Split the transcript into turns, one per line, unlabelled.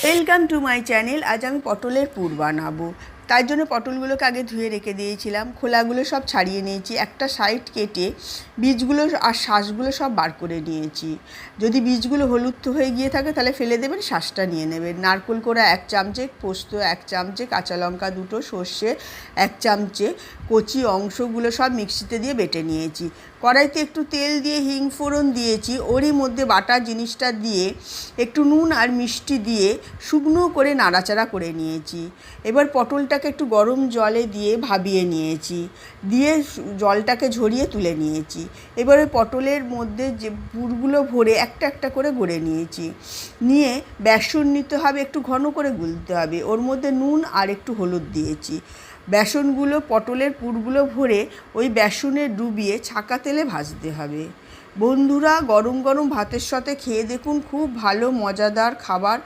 Welcome to my channel. আজ আমি পটলের পুর বানাবো। তার জন্য পটলগুলোকে আগে ধুয়ে রেখে দিয়েছিলাম, খোলাগুলো সব ছাড়িয়ে নিয়েছি, একটা সাইড কেটে বীজগুলো আর শাঁসগুলো সব বার করে নিয়েছি। যদি বীজগুলো হলুদ হয়ে গিয়ে থাকে তাহলে ফেলে দেবেন, শাঁসটা নিয়ে নেবেন। নারকেল কোড়া 1 চামচে, পোস্ত 1 চামচে, কাঁচা লঙ্কা 2টো, সর্ষে 1 চামচে, কচি অংশগুলো সব মিক্সিতে দিয়ে বেটে নিয়েছি। কড়াইতে একটু তেল দিয়ে হিং ফোড়ন দিয়েছি, ওরই মধ্যে বাটা জিনিসটা দিয়ে একটু নুন আর মিষ্টি দিয়ে শুকনো করে নাড়াচাড়া করে নিয়েছি। এবার পটলটাকে একটু গরম জলে দিয়ে ভাবিয়ে নিয়েছি, দিয়ে জলটাকে ঝরিয়ে তুলে নিয়েছি। এবারে পটলের মধ্যে যে পুরগুলো ভরে একটা একটা করে গড়ে নিয়েছি, নিয়ে বেসন নিতে হবে, একটু ঘন করে গুলতে হবে, ওর মধ্যে নুন আর একটু হলুদ দিয়েছি। বেসনগুলো পটলের পুরগুলো ভরে ওই বেসনে ডুবিয়ে ছাঁকা তেলে ভাজতে হবে। বন্ধুরা, গরম গরম ভাতের সাথে খেয়ে দেখুন, খুব ভালো মজাদার খাবার।